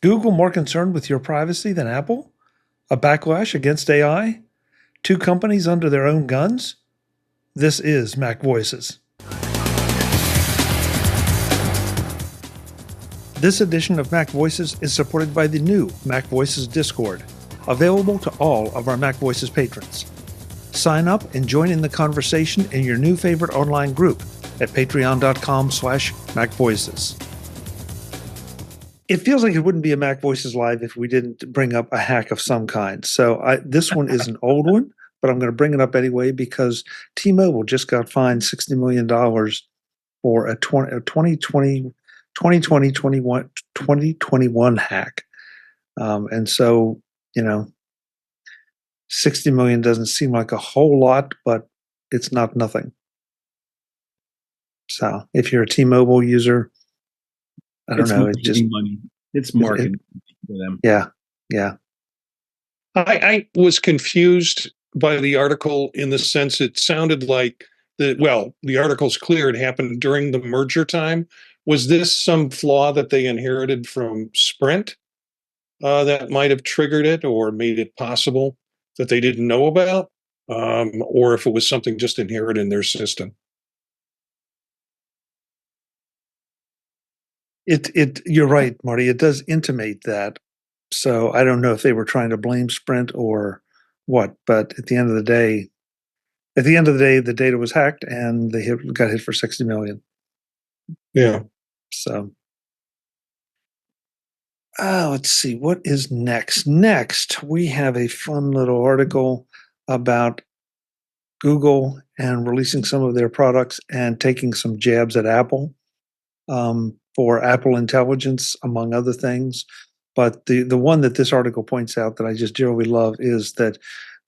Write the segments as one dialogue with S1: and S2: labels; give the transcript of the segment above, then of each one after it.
S1: Google more concerned with your privacy than Apple? A backlash against AI? Two companies under their own guns? This is MacVoices. This edition of MacVoices is supported by the new MacVoices Discord, available to all of our MacVoices patrons. Sign up and join in the conversation in your new favorite online group at patreon.com/MacVoices. It feels like it wouldn't be a MacVoices Live if we didn't bring up a hack of some kind. So this one is an old one, but I'm going to bring it up anyway because T-Mobile just got fined $60 million for a 2021 hack. And so, 60 million doesn't seem like a whole lot, but it's not nothing. So if you're a T-Mobile user, I don't know. It's just
S2: money. It's marketing for them.
S1: Yeah.
S3: I was confused by the article in the sense it sounded like the article's clear. It happened during the merger time. Was this some flaw that they inherited from Sprint that might have triggered it or made it possible that they didn't know about? Or if it was something just inherent in their system?
S1: You're right, Marty. It does intimate that. So I don't know if they were trying to blame Sprint or what, but at the end of the day, the data was hacked and they got hit for 60 million.
S3: Yeah.
S1: So, let's see what is next. Next, we have a fun little article about Google and releasing some of their products and taking some jabs at Apple for Apple Intelligence, among other things. But the one that this article points out that I just dearly love is that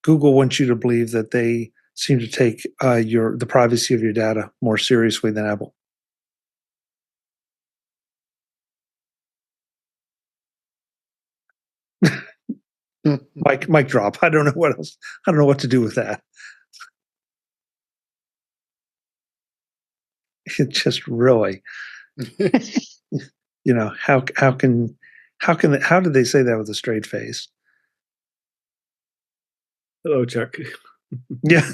S1: Google wants you to believe that they seem to take the privacy of your data more seriously than Apple. Mic drop. I don't know what else. I don't know what to do with that. It just really, how did they say that with a straight face?
S2: Hello, Chuck.
S1: Yeah.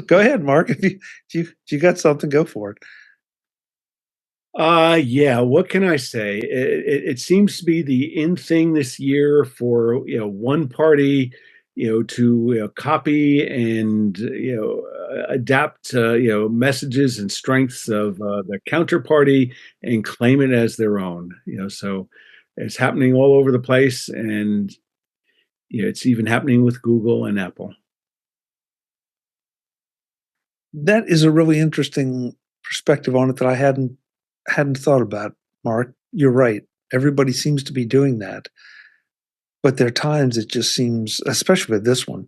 S1: Go ahead, Mark. If you got something, go for it.
S2: Yeah. What can I say? It seems to be the in thing this year for one party, to copy and adapt messages and strengths of the counterparty and claim it as their own. So it's happening all over the place, and it's even happening with Google and Apple.
S1: That is a really interesting perspective on it that I hadn't thought about, Mark. You're right. Everybody seems to be doing that. But there are times it just seems, especially with this one,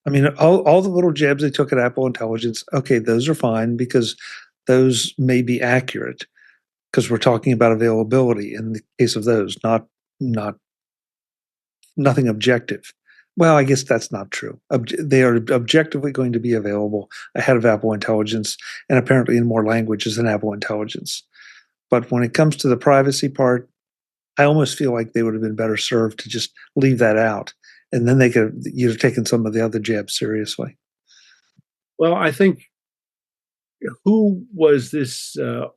S1: I mean, all the little jabs they took at Apple Intelligence, okay, those are fine because those may be accurate because we're talking about availability in the case of those, nothing objective. Well, I guess that's not true. They are objectively going to be available ahead of Apple Intelligence and apparently in more languages than Apple Intelligence. But when it comes to the privacy part, I almost feel like they would have been better served to just leave that out. And then you'd have taken some of the other jabs seriously.
S2: Well, I think who was the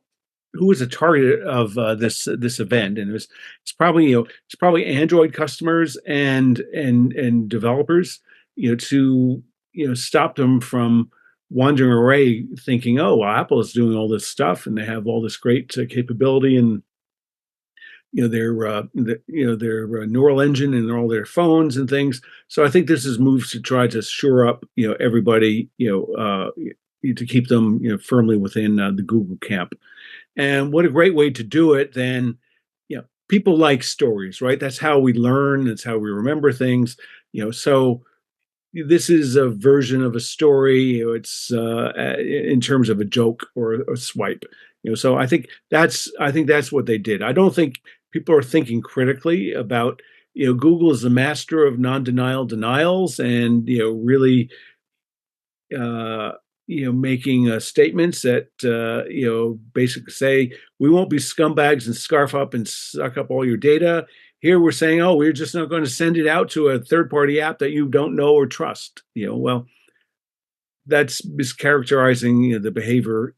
S2: target of this event? And it's probably Android customers and developers, to stop them from wandering away thinking, oh, well, Apple is doing all this stuff and they have all this great capability and their neural engine and all their phones and things. So I think this is moves to try to shore up everybody to keep them firmly within the Google camp. And what a great way to do it than people like stories, right? That's how we learn. That's how we remember things. So this is a version of a story. It's in terms of a joke or a swipe. So I think that's what they did. I don't think people are thinking critically about. Google is a master of non-denials, and really making statements that basically say we won't be scumbags and scarf up and suck up all your data. Here we're saying, oh, we're just not going to send it out to a third-party app that you don't know or trust. Well, that's mischaracterizing the behavior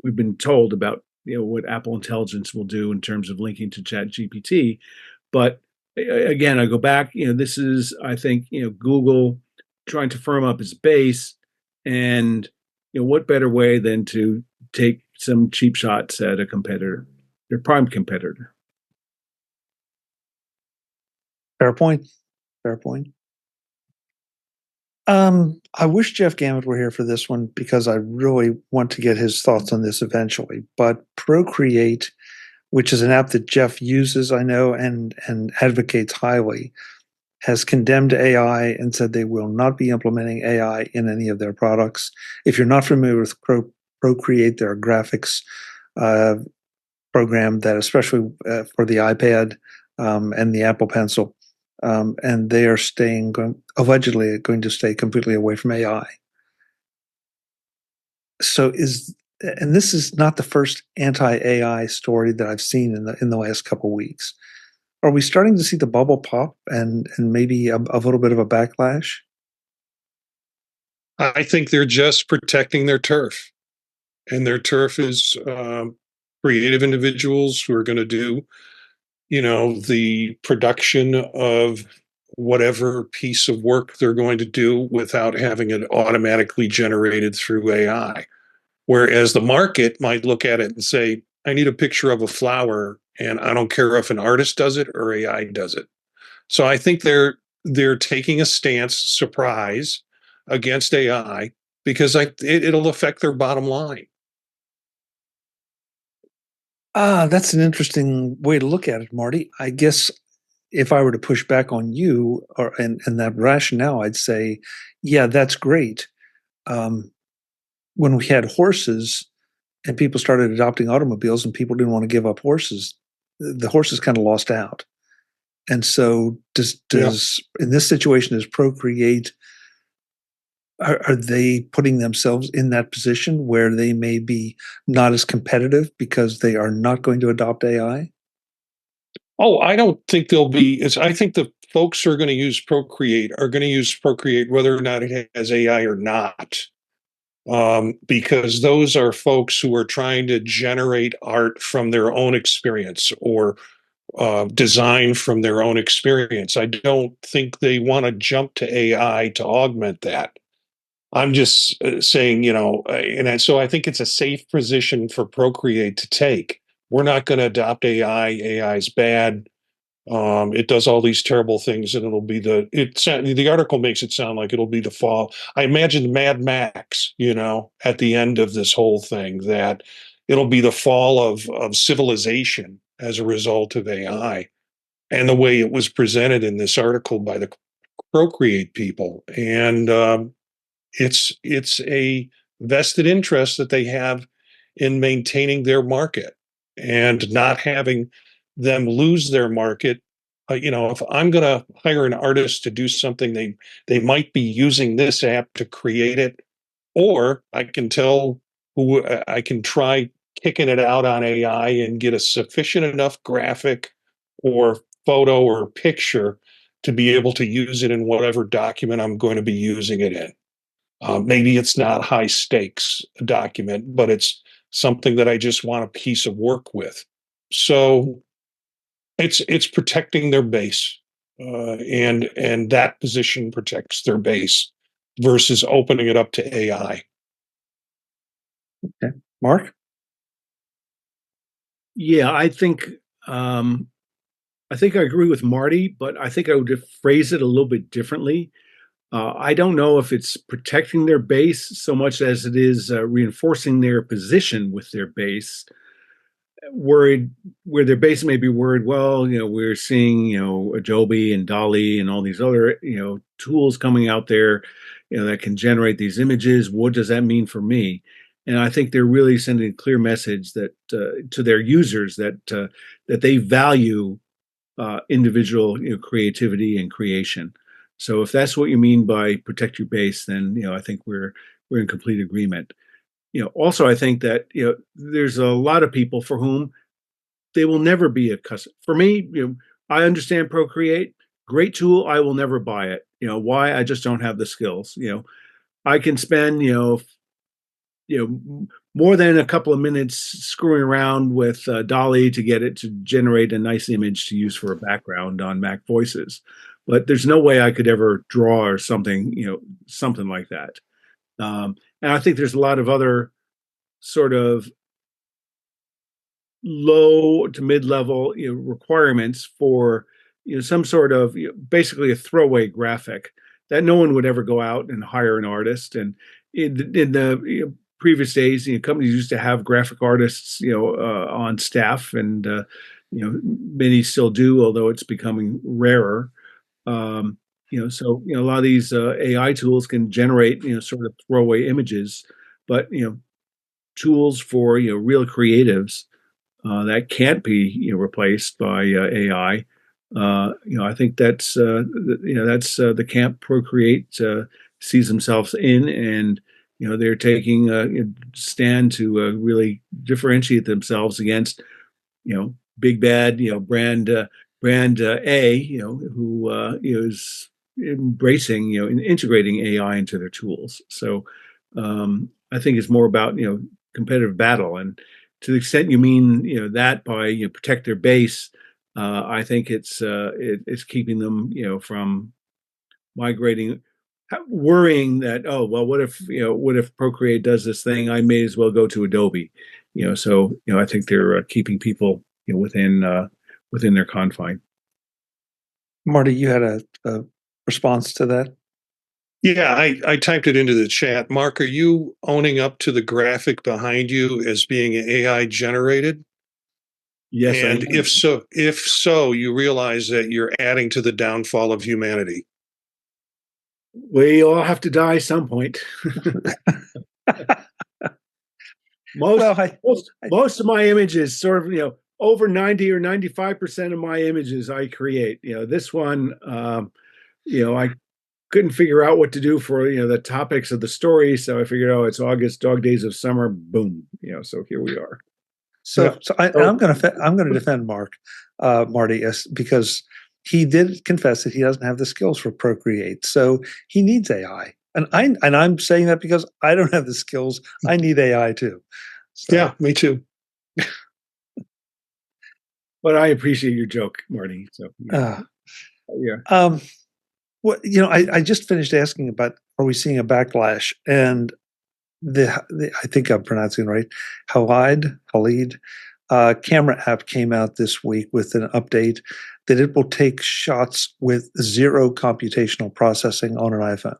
S2: we've been told about what Apple Intelligence will do in terms of linking to Chat GPT. But again, I go back. This is, I think, Google trying to firm up its base, and what better way than to take some cheap shots at a competitor, their prime competitor.
S1: Fair point. Fair point. I wish Jeff Gamet were here for this one because I really want to get his thoughts on this eventually. But Procreate, which is an app that Jeff uses, I know, and advocates highly, has condemned AI and said they will not be implementing AI in any of their products. If you're not familiar with Procreate, they're a graphics program that especially for the iPad and the Apple Pencil, and they are allegedly going to stay completely away from AI. So and this is not the first anti-AI story that I've seen in the last couple of weeks. Are we starting to see the bubble pop and maybe a little bit of a backlash?
S3: I think they're just protecting their turf, and their turf is creative individuals who are going to do, the production of whatever piece of work they're going to do without having it automatically generated through AI. Whereas the market might look at it and say, I need a picture of a flower, and I don't care if an artist does it or AI does it. So I think they're taking a stance, surprise, against AI because it'll affect their bottom line.
S1: That's an interesting way to look at it, Marty. I guess if I were to push back on you and that rationale, I'd say, yeah, that's great. When we had horses and people started adopting automobiles and people didn't want to give up horses, the horses kind of lost out. And so in this situation, does Procreate, are they putting themselves in that position where they may be not as competitive because they are not going to adopt AI?
S3: Oh, I don't think they'll be. I think the folks who are going to use Procreate are going to use Procreate whether or not it has AI or not. Because those are folks who are trying to generate art from their own experience or design from their own experience. I don't think they want to jump to AI to augment that. I'm just saying, so I think it's a safe position for Procreate to take. We're not going to adopt AI. AI is bad. It does all these terrible things, and the article makes it sound like it'll be the fall. I imagine Mad Max, at the end of this whole thing, that it'll be the fall of civilization as a result of AI, and the way it was presented in this article by the Procreate people, and it's a vested interest that they have in maintaining their market and not having them lose their market. If I'm going to hire an artist to do something, they might be using this app to create it, or I can tell who I can try kicking it out on AI and get a sufficient enough graphic or photo or picture to be able to use it in whatever document I'm going to be using it in. Maybe it's not high stakes document, but it's something that I just want a piece of work with. So it's protecting their base, and that position protects their base versus opening it up to AI.
S1: Okay, Mark.
S2: Yeah, I think I agree with Marty, but I think I would phrase it a little bit differently. I don't know if it's protecting their base so much as it is reinforcing their position with their base. Worried where their base may be worried. Well, we're seeing Adobe and Dolly and all these other tools coming out there, that can generate these images. What does that mean for me? And I think they're really sending a clear message that to their users that they value individual creativity and creation. So if that's what you mean by protect your base, then I think we're we're in complete agreement. Also, I think that there's a lot of people for whom they will never be a customer. For me, I understand Procreate, great tool. I will never buy it. Why? I just don't have the skills. I can spend more than a couple of minutes screwing around with Dolly to get it to generate a nice image to use for a background on MacVoices. But there's no way I could ever draw or something, something like that. And I think there's a lot of other sort of low to mid-level requirements for some sort of basically a throwaway graphic that no one would ever go out and hire an artist. And in the previous days, companies used to have graphic artists on staff, and many still do, although it's becoming rarer. So a lot of these AI tools can generate sort of throwaway images, but tools for real creatives that can't be replaced by AI. I think that's the camp Procreate sees themselves in, and they're taking a stand to really differentiate themselves against big bad brand A who is embracing and integrating AI into their tools. So I think it's more about competitive battle, and to the extent you mean that by protect their base, I think it's keeping them from migrating, worrying that, oh well, what if Procreate does this thing, I may as well go to Adobe. So I think they're keeping people within their confine.
S1: Marty, you had a response to that?
S3: Yeah, I typed it into the chat. Mark, are you owning up to the graphic behind you as being AI generated?
S2: Yes,
S3: and if so, you realize that you're adding to the downfall of humanity.
S2: We all have to die some point. Most of my images, sort of, over 90 or 95% of my images I create. This one, I couldn't figure out what to do for the topics of the story, so I figured, oh, it's August, dog days of summer, boom. So here we are.
S1: So I'm going to defend Marty, because he did confess that he doesn't have the skills for Procreate, so he needs AI. And I'm saying that because I don't have the skills. I need AI too. So.
S3: Yeah, me too.
S2: But I appreciate your joke, Marty. So yeah.
S1: What I just finished asking about, are we seeing a backlash? And the I think I'm pronouncing it right, Halide camera app came out this week with an update that it will take shots with zero computational processing on an iPhone,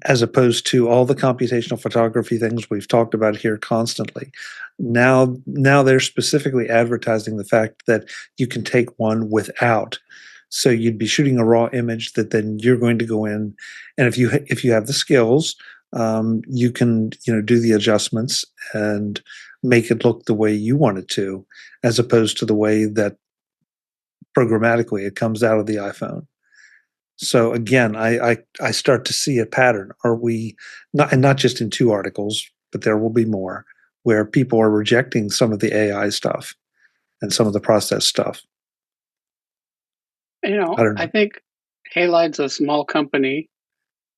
S1: as opposed to all the computational photography things we've talked about here constantly. Now they're specifically advertising the fact that you can take one without. So you'd be shooting a raw image that then you're going to go in, and if you have the skills, you can do the adjustments and make it look the way you want it to, as opposed to the way that programmatically it comes out of the iPhone. So again, I start to see a pattern. Are we not just in 2 articles, but there will be more, where people are rejecting some of the AI stuff and some of the process stuff.
S4: I think Halide's a small company.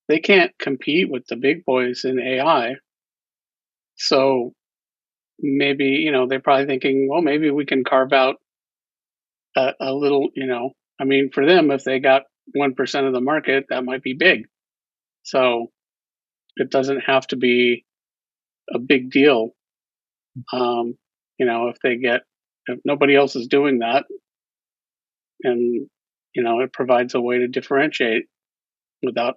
S4: They can't compete with the big boys in AI. So maybe, they're probably thinking, well, maybe we can carve out a little, for them, if they got 1% of the market, that might be big. So it doesn't have to be a big deal. If nobody else is doing that, and, it provides a way to differentiate without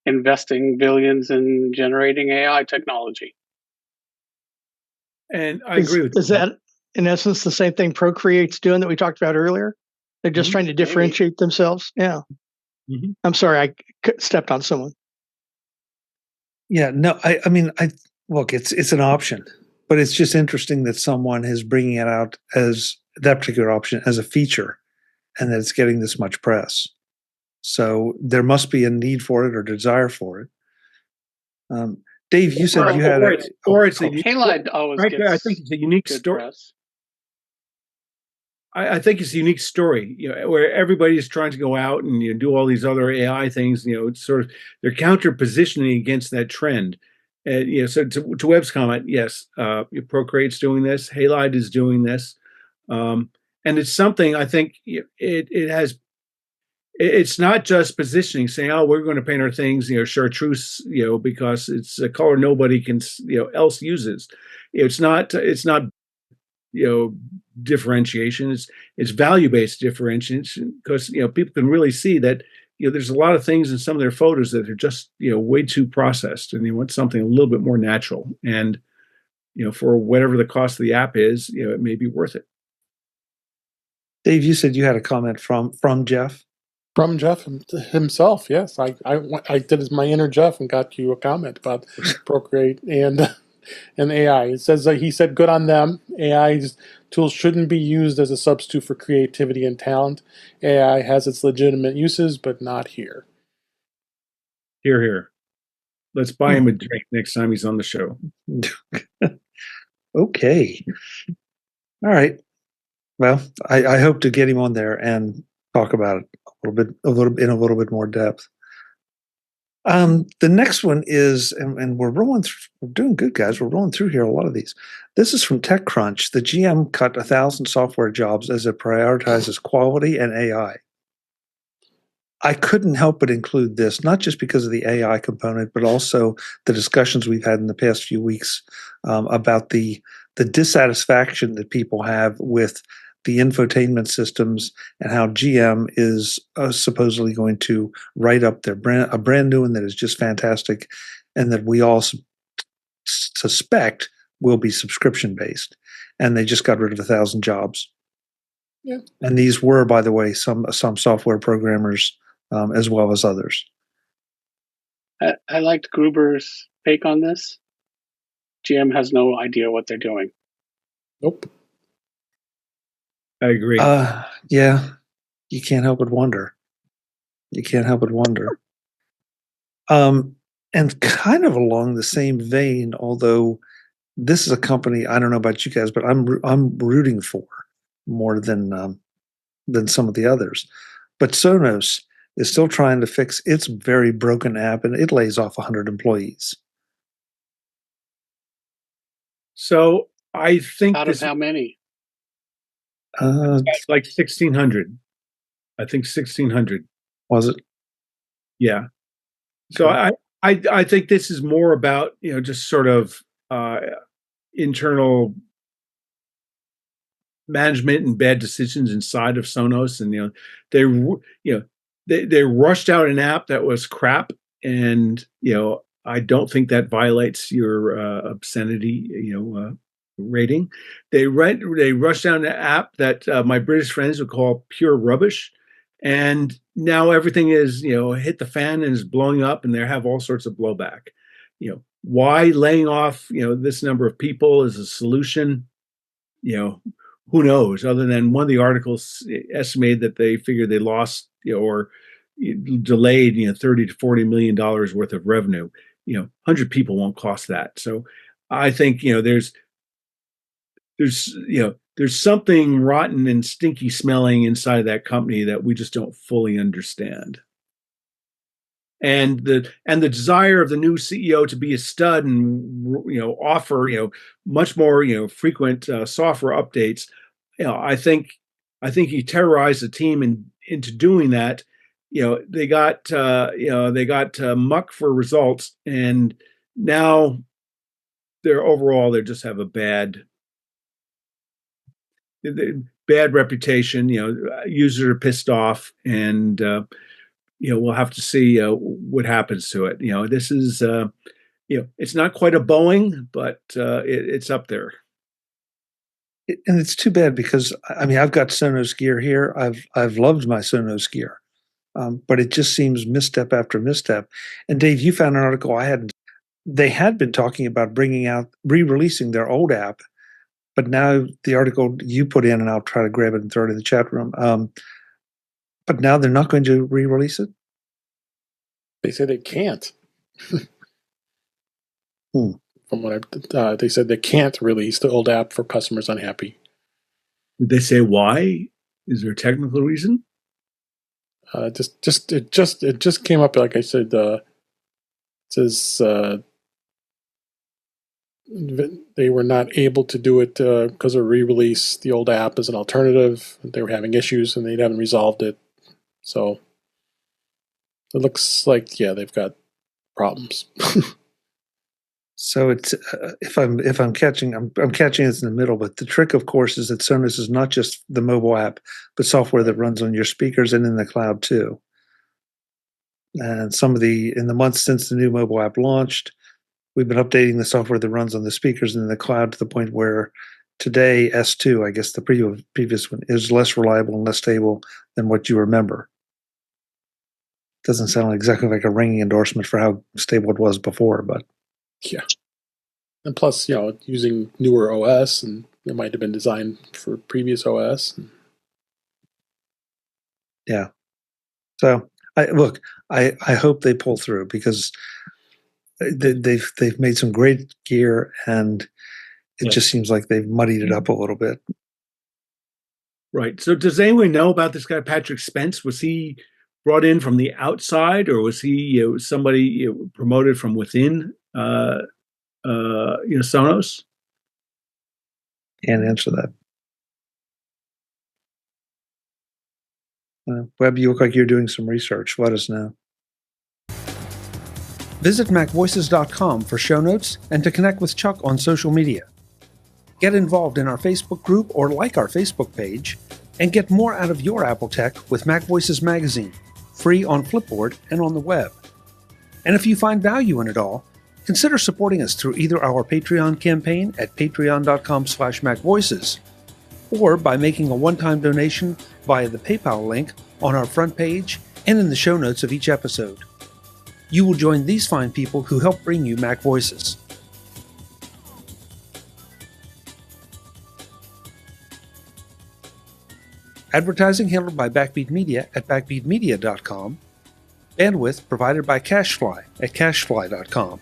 S4: investing billions in generating AI technology.
S2: And I agree with
S5: Is that, in essence, the same thing Procreate's doing that we talked about earlier? They're just trying to differentiate themselves? Yeah. Mm-hmm. I'm sorry, I stepped on someone.
S1: Yeah, no, I look, it's an option, but it's just interesting that someone is bringing it out as that particular option as a feature, and that it's getting this much press. So there must be a need for it or desire for it. Dave, you said you had
S2: or it's a
S4: Halide always
S2: frankly,
S4: gets
S2: I think it's a unique
S4: good
S2: story.
S4: press.
S2: I think it's a unique story, where everybody's trying to go out and do all these other AI things. It's sort of they're counter positioning against that trend. And so to Webb's comment, yes, Procreate's doing this, Halide is doing this, and it's something I think it has. It's not just positioning, saying, "Oh, we're going to paint our things, chartreuse, because it's a color nobody can, else uses." It's not. It's not differentiation. It's value-based differentiation, because people can really see that there's a lot of things in some of their photos that are just way too processed, and they want something a little bit more natural. And for whatever the cost of the app is, it may be worth it.
S1: Dave, you said you had a comment from Jeff.
S3: From Jeff himself, yes. I did my inner Jeff and got you a comment about Procreate and AI. It says he said, "Good on them. AI tools shouldn't be used as a substitute for creativity and talent. AI has its legitimate uses, but not here."
S2: Here, here. Let's buy him a drink next time he's on the show.
S1: Okay. All right. Well, I hope to get him on there and talk about it in a little bit more depth. The next one is, and we're doing good, guys. We're rolling through here a lot of these. This is from TechCrunch. The GM cut 1,000 software jobs as it prioritizes quality and AI. I couldn't help but include this, not just because of the AI component, but also the discussions we've had in the past few weeks about the dissatisfaction that people have with the infotainment systems and how GM is supposedly going to write up a brand new one that is just fantastic, and that we all suspect will be subscription based. And they just got rid of 1,000 jobs.
S3: Yeah.
S1: And these were, by the way, some software programmers as well as others.
S4: I liked Gruber's take on this. GM has no idea what they're doing.
S3: Nope.
S2: I agree.
S1: Yeah, you can't help but wonder. And kind of along the same vein, although this is a company I don't know about you guys, but I'm rooting for more than some of the others. But Sonos is still trying to fix its very broken app, and it lays off 100 employees.
S2: So I think
S4: out of how many?
S2: Like 1,600. I think 1,600.
S1: Was it?
S2: Yeah. So
S1: okay.
S2: I think this is more about just sort of internal management and bad decisions inside of Sonos, and they rushed out an app that was crap, and I don't think that violates your obscenity rating. They rushed out an app that my British friends would call pure rubbish, and now everything is hit the fan and is blowing up, and they have all sorts of blowback. Why laying off this number of people is a solution? Who knows? Other than one of the articles estimated that they figured they lost or delayed $30 to $40 million worth of revenue. 100 people won't cost that. So I think there's something rotten and stinky smelling inside of that company that we just don't fully understand. And the desire of the new CEO to be a stud and offer much more frequent software updates. I think he terrorized the team into doing that. They got muck for results, and now they just have a bad reputation. Users are pissed off, and we'll have to see what happens to it. This is, it's not quite a Boeing, but it's up there.
S1: And it's too bad because I've got Sonos gear here. I've loved my Sonos gear, but it just seems misstep after misstep. And Dave, you found an article I hadn't. They had been talking about re-releasing their old app, but now the article you put in, and I'll try to grab it and throw it in the chat room. But now they're not going to re-release it?
S6: They say they can't.
S1: Hmm.
S6: From what they said they can't release the old app for customers unhappy.
S2: Did they say why? Is there a technical reason?
S6: It just came up, like I said. It says they were not able to do it because of re-release the old app as an alternative. They were having issues and they haven't resolved it. So it looks like, yeah, they've got problems.
S1: So it's if I'm catching this in the middle, but the trick, of course, is that Sonos is not just the mobile app, but software that runs on your speakers and in the cloud too. And in the months since the new mobile app launched, we've been updating the software that runs on the speakers and in the cloud to the point where today S2, I guess the previous one, is less reliable and less stable than what you remember. Doesn't sound exactly like a ringing endorsement for how stable it was before, but
S6: yeah. And plus, using newer OS, and it might have been designed for previous OS.
S1: Yeah. So I hope they pull through, because they've made some great gear, and it just seems like they've muddied it up a little bit.
S2: Right. So does anyone know about this guy, Patrick Spence? Was he brought in from the outside, or was he somebody promoted from within Sonos?
S1: Can't answer that. Webb, you look like you're doing some research. Let us know. Visit MacVoices.com for show notes and to connect with Chuck on social media. Get involved in our Facebook group or like our Facebook page, and get more out of your Apple tech with MacVoices Magazine, free on Flipboard and on the web. And if you find value in it all, consider supporting us through either our Patreon campaign at patreon.com/MacVoices, or by making a one-time donation via the PayPal link on our front page and in the show notes of each episode. You will join these fine people who help bring you Mac Voices. Advertising handled by Backbeat Media at backbeatmedia.com. Bandwidth provided by CashFly at cashfly.com.